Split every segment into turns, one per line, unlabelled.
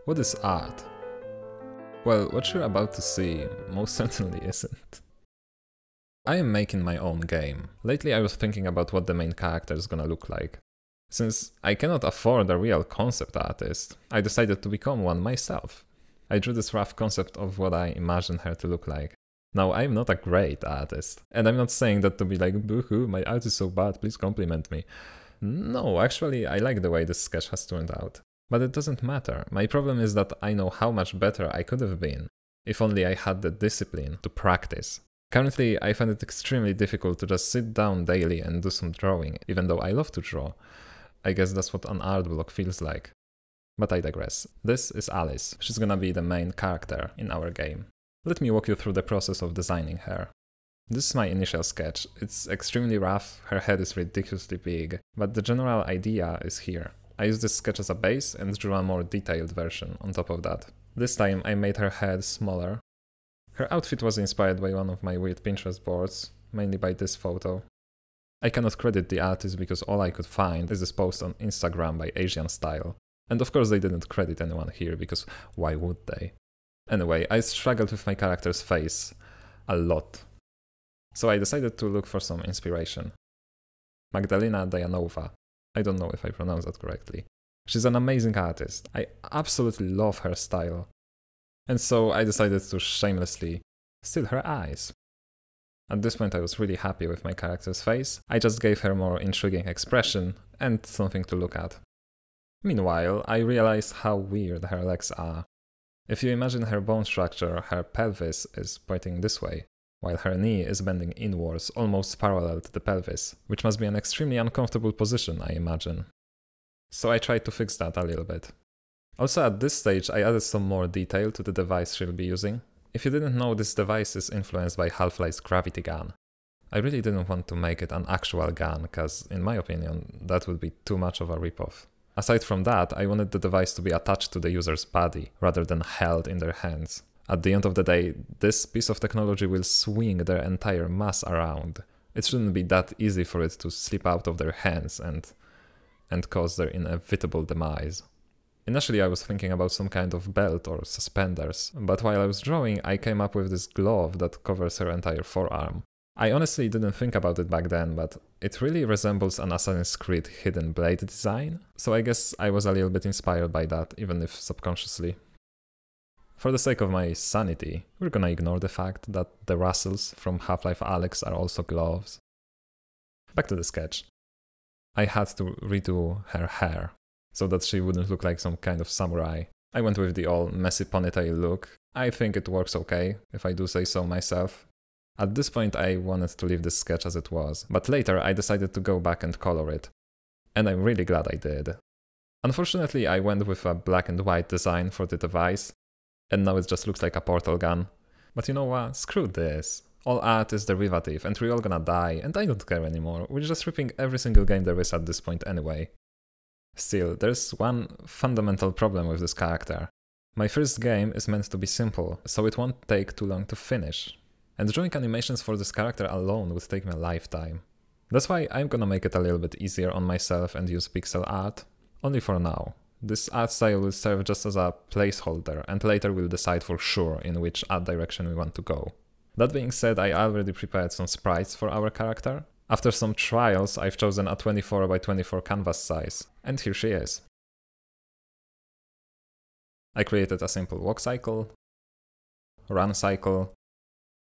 What is art? Well, what you're about to see most certainly isn't. I am making my own game. Lately I was thinking about what the main character is gonna look like. Since I cannot afford a real concept artist, I decided to become one myself. I drew this rough concept of what I imagined her to look like. Now, I'm not a great artist, and I'm not saying that to be like, boo-hoo, my art is so bad, please compliment me. No, actually, I like the way this sketch has turned out. But it doesn't matter. My problem is that I know how much better I could have been, if only I had the discipline to practice. Currently, I find it extremely difficult to just sit down daily and do some drawing, even though I love to draw. I guess that's what an art block feels like. But I digress. This is Alice. She's gonna be the main character in our game. Let me walk you through the process of designing her. This is my initial sketch. It's extremely rough, her head is ridiculously big, but the general idea is here. I used this sketch as a base and drew a more detailed version on top of that. This time I made her head smaller. Her outfit was inspired by one of my weird Pinterest boards, mainly by this photo. I cannot credit the artist because all I could find is this post on Instagram by Asian Style. And of course they didn't credit anyone here because why would they? Anyway, I struggled with my character's face a lot. So I decided to look for some inspiration. Magdalina Dianova. I don't know if I pronounced that correctly. She's an amazing artist. I absolutely love her style. And so I decided to shamelessly steal her eyes. At this point I was really happy with my character's face. I just gave her more intriguing expression and something to look at. Meanwhile, I realized how weird her legs are. If you imagine her bone structure, her pelvis is pointing this way, while her knee is bending inwards almost parallel to the pelvis, which must be an extremely uncomfortable position, I imagine. So I tried to fix that a little bit. Also at this stage I added some more detail to the device she'll be using. If you didn't know, this device is influenced by Half-Life's gravity gun. I really didn't want to make it an actual gun, cause in my opinion that would be too much of a ripoff. Aside from that, I wanted the device to be attached to the user's body, rather than held in their hands. At the end of the day, this piece of technology will swing their entire mass around. It shouldn't be that easy for it to slip out of their hands and cause their inevitable demise. Initially I was thinking about some kind of belt or suspenders, but while I was drawing I came up with this glove that covers her entire forearm. I honestly didn't think about it back then, but it really resembles an Assassin's Creed hidden blade design, so I guess I was a little bit inspired by that, even if subconsciously. For the sake of my sanity, we're gonna ignore the fact that the Russells from Half-Life Alyx are also gloves. Back to the sketch. I had to redo her hair, so that she wouldn't look like some kind of samurai. I went with the all messy ponytail look. I think it works okay, if I do say so myself. At this point I wanted to leave this sketch as it was, but later I decided to go back and color it. And I'm really glad I did. Unfortunately I went with a black and white design for the device, and now it just looks like a portal gun. But you know what, screw this. All art is derivative and we're all gonna die, and I don't care anymore. We're just ripping every single game there is at this point anyway. Still, there's one fundamental problem with this character. My first game is meant to be simple, so it won't take too long to finish. And drawing animations for this character alone would take me a lifetime. That's why I'm gonna make it a little bit easier on myself and use pixel art. Only for now. This art style will serve just as a placeholder, and later we'll decide for sure in which art direction we want to go. That being said, I already prepared some sprites for our character. After some trials, I've chosen a 24 by 24 canvas size, and here she is. I created a simple walk cycle, run cycle,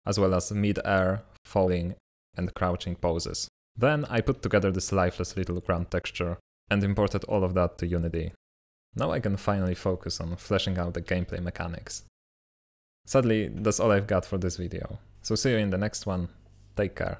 as well as mid-air, falling, and crouching poses. Then I put together this lifeless little ground texture and imported all of that to Unity. Now I can finally focus on fleshing out the gameplay mechanics. Sadly, that's all I've got for this video, so see you in the next one. Take care.